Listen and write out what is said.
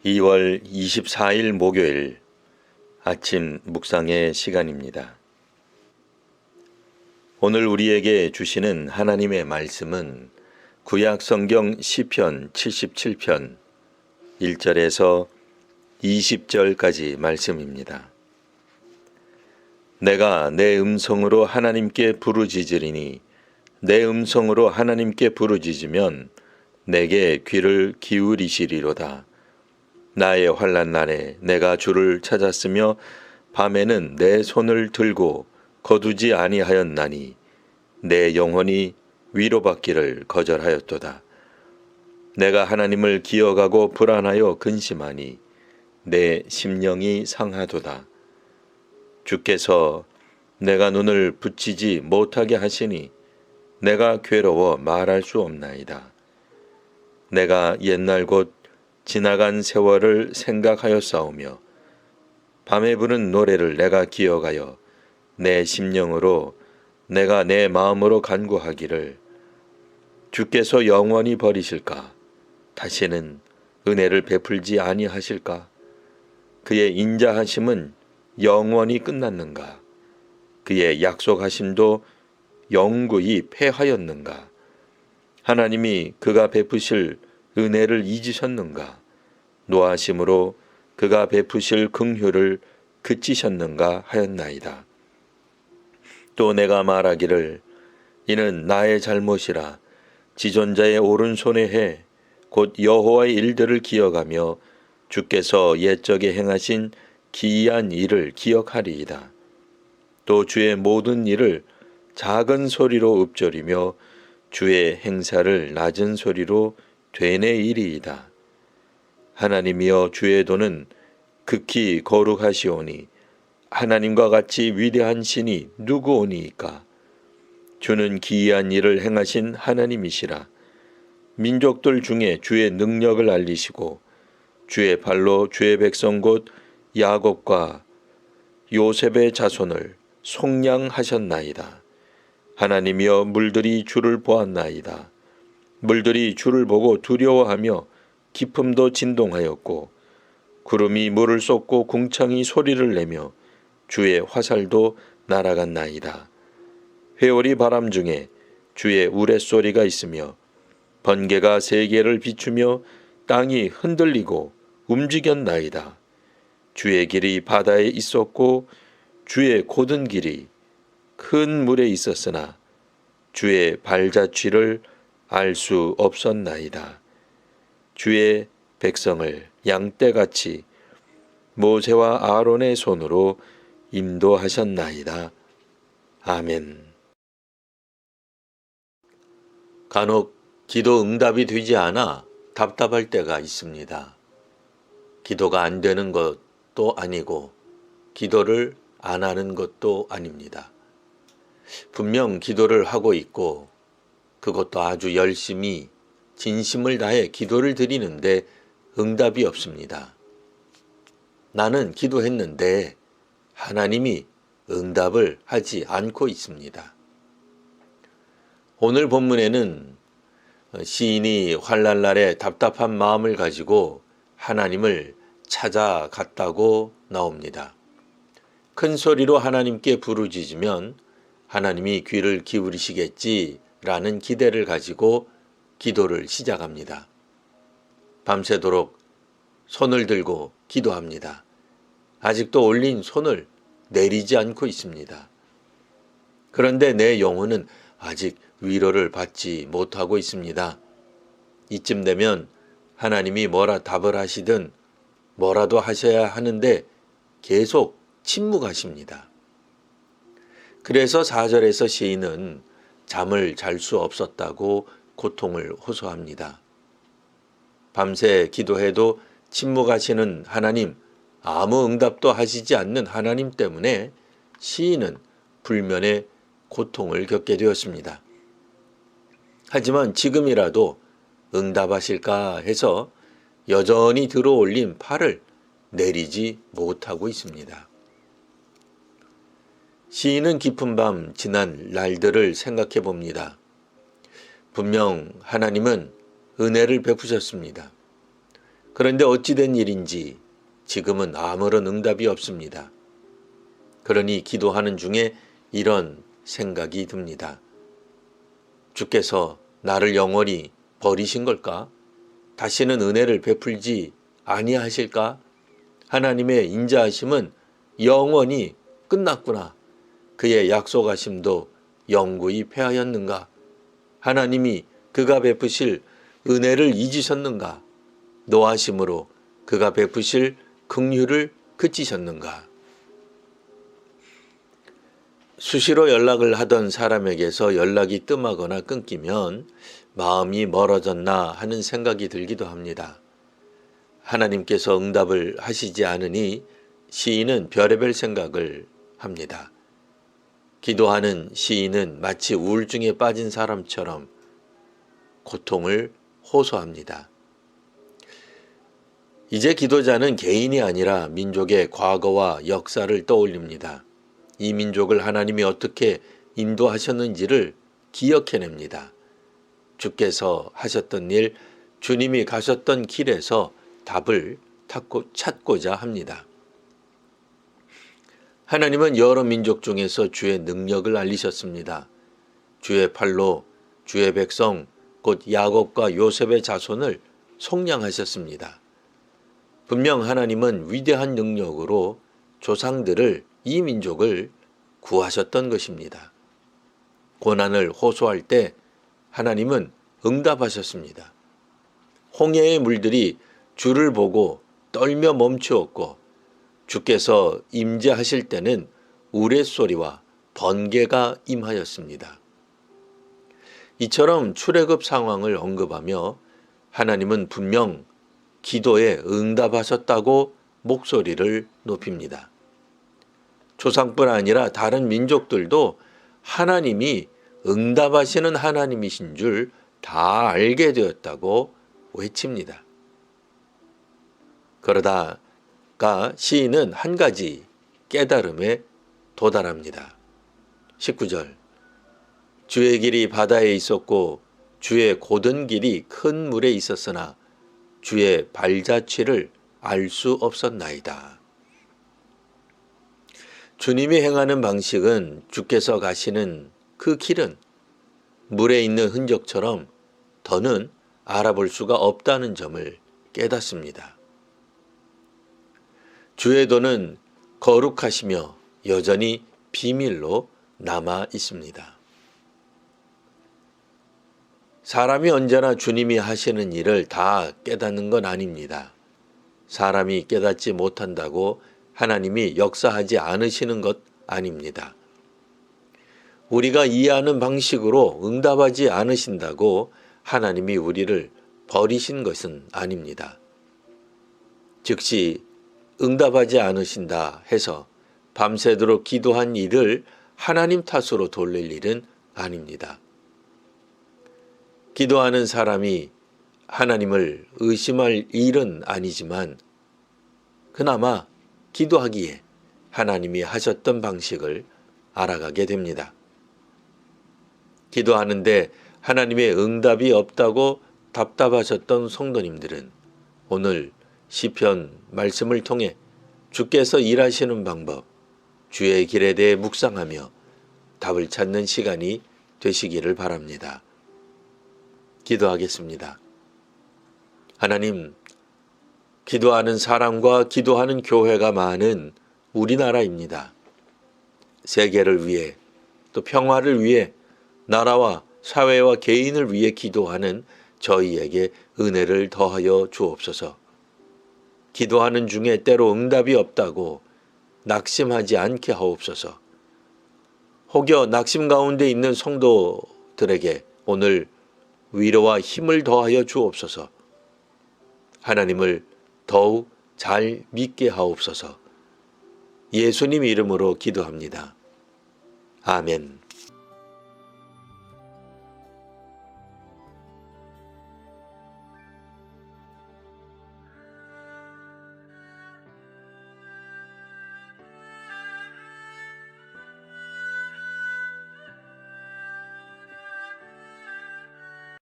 2월 24일 목요일 아침 묵상의 시간입니다. 오늘 우리에게 주시는 하나님의 말씀은 구약 성경 시편 77편 1절에서 20절까지 말씀입니다. 내가 내 음성으로 하나님께 부르짖으리니 내 음성으로 하나님께 부르짖으면 내게 귀를 기울이시리로다. 나의 환난 날에 내가 주를 찾았으며 밤에는 내 손을 들고 거두지 아니하였나니 내 영혼이 위로받기를 거절하였도다. 내가 하나님을 기억하고 불안하여 근심하니 내 심령이 상하도다. 주께서 내가 눈을 붙이지 못하게 하시니 내가 괴로워 말할 수 없나이다. 내가 옛날 곧 지나간 세월을 생각하여 싸우며 밤에 부른 노래를 내가 기억하여 내 심령으로 내가 내 마음으로 간구하기를 주께서 영원히 버리실까? 다시는 은혜를 베풀지 아니하실까? 그의 인자하심은 영원히 끝났는가? 그의 약속하심도 영구히 패하였는가? 하나님이 그가 베푸실 은혜를 잊으셨는가? 노하심으로 그가 베푸실 긍휼을 그치셨는가 하였나이다. 또 내가 말하기를 이는 나의 잘못이라 지존자의 오른손에 해 곧 여호와의 일들을 기억하며 주께서 옛적에 행하신 기이한 일을 기억하리이다. 또 주의 모든 일을 작은 소리로 읊조리며 주의 행사를 낮은 소리로 되뇌이리이다. 하나님이여 주의 도는 극히 거룩하시오니 하나님과 같이 위대한 신이 누구오니이까? 주는 기이한 일을 행하신 하나님이시라. 민족들 중에 주의 능력을 알리시고 주의 발로 주의 백성 곧 야곱과 요셉의 자손을 속량하셨나이다. 하나님이여 물들이 주를 보았나이다. 물들이 주를 보고 두려워하며 깊음도 진동하였고 구름이 물을 쏟고 궁창이 소리를 내며 주의 화살도 날아갔나이다. 회오리 바람 중에 주의 우레소리가 있으며 번개가 세계를 비추며 땅이 흔들리고 움직였나이다. 주의 길이 바다에 있었고 주의 곧은 길이 큰 물에 있었으나 주의 발자취를 알 수 없었나이다. 주의 백성을 양떼같이 모세와 아론의 손으로 인도하셨나이다. 아멘. 간혹 기도 응답이 되지 않아 답답할 때가 있습니다. 기도가 안 되는 것도 아니고 기도를 안 하는 것도 아닙니다. 분명 기도를 하고 있고 그것도 아주 열심히 진심을 다해 기도를 드리는데 응답이 없습니다. 나는 기도했는데 하나님이 응답을 하지 않고 있습니다. 오늘 본문에는 시인이 환난날에 답답한 마음을 가지고 하나님을 찾아갔다고 나옵니다. 큰 소리로 하나님께 부르짖으면 하나님이 귀를 기울이시겠지라는 기대를 가지고 기도를 시작합니다. 밤새도록 손을 들고 기도합니다. 아직도 올린 손을 내리지 않고 있습니다. 그런데 내 영혼은 아직 위로를 받지 못하고 있습니다. 이쯤 되면 하나님이 뭐라 답을 하시든 뭐라도 하셔야 하는데 계속 침묵하십니다. 그래서 4절에서 시인은 잠을 잘 수 없었다고 고통을 호소합니다. 밤새 기도해도 침묵하시는 하나님, 아무 응답도 하시지 않는 하나님 때문에 시인은 불면의 고통을 겪게 되었습니다. 하지만 지금이라도 응답하실까 해서 여전히 들어올린 팔을 내리지 못하고 있습니다. 시인은 깊은 밤 지난 날들을 생각해 봅니다. 분명 하나님은 은혜를 베푸셨습니다. 그런데 어찌된 일인지 지금은 아무런 응답이 없습니다. 그러니 기도하는 중에 이런 생각이 듭니다. 주께서 나를 영원히 버리신 걸까? 다시는 은혜를 베풀지 아니하실까? 하나님의 인자하심은 영원히 끝났구나. 그의 약속하심도 영구히 패하였는가? 하나님이 그가 베푸실 은혜를 잊으셨는가? 노하심으로 그가 베푸실 긍휼을 그치셨는가? 수시로 연락을 하던 사람에게서 연락이 뜸하거나 끊기면 마음이 멀어졌나 하는 생각이 들기도 합니다. 하나님께서 응답을 하시지 않으니 시인은 별의별 생각을 합니다. 기도하는 시인은 마치 우울증에 빠진 사람처럼 고통을 호소합니다. 이제 기도자는 개인이 아니라 민족의 과거와 역사를 떠올립니다. 이 민족을 하나님이 어떻게 인도하셨는지를 기억해냅니다. 주께서 하셨던 일, 주님이 가셨던 길에서 답을 찾고자 합니다. 하나님은 여러 민족 중에서 주의 능력을 알리셨습니다. 주의 팔로 주의 백성 곧 야곱과 요셉의 자손을 속량하셨습니다. 분명 하나님은 위대한 능력으로 조상들을 이 민족을 구하셨던 것입니다. 고난을 호소할 때 하나님은 응답하셨습니다. 홍해의 물들이 주를 보고 떨며 멈추었고 주께서 임재하실 때는 우레소리와 번개가 임하였습니다. 이처럼 출애굽 상황을 언급하며 하나님은 분명 기도에 응답하셨다고 목소리를 높입니다. 조상뿐 아니라 다른 민족들도 하나님이 응답하시는 하나님이신 줄 다 알게 되었다고 외칩니다. 그러다가 시인은 한 가지 깨달음에 도달합니다. 19절 주의 길이 바다에 있었고 주의 곧은 길이 큰 물에 있었으나 주의 발자취를 알 수 없었나이다. 주님이 행하는 방식은 주께서 가시는 그 길은 물에 있는 흔적처럼 더는 알아볼 수가 없다는 점을 깨닫습니다. 주의 도는 거룩하시며 여전히 비밀로 남아 있습니다. 사람이 언제나 주님이 하시는 일을 다 깨닫는 건 아닙니다. 사람이 깨닫지 못한다고 하나님이 역사하지 않으시는 것 아닙니다. 우리가 이해하는 방식으로 응답하지 않으신다고 하나님이 우리를 버리신 것은 아닙니다. 즉시 응답하지 않으신다 해서 밤새도록 기도한 일을 하나님 탓으로 돌릴 일은 아닙니다. 기도하는 사람이 하나님을 의심할 일은 아니지만 그나마 기도하기에 하나님이 하셨던 방식을 알아가게 됩니다. 기도하는데 하나님의 응답이 없다고 답답하셨던 성도님들은 오늘 시편 말씀을 통해 주께서 일하시는 방법, 주의 길에 대해 묵상하며 답을 찾는 시간이 되시기를 바랍니다. 기도하겠습니다. 하나님, 기도하는 사람과 기도하는 교회가 많은 우리나라입니다. 세계를 위해 또 평화를 위해 나라와 사회와 개인을 위해 기도하는 저희에게 은혜를 더하여 주옵소서. 기도하는 중에 때로 응답이 없다고 낙심하지 않게 하옵소서. 혹여 낙심 가운데 있는 성도들에게 오늘 위로와 힘을 더하여 주옵소서. 하나님을 더욱 잘 믿게 하옵소서. 예수님 이름으로 기도합니다. 아멘.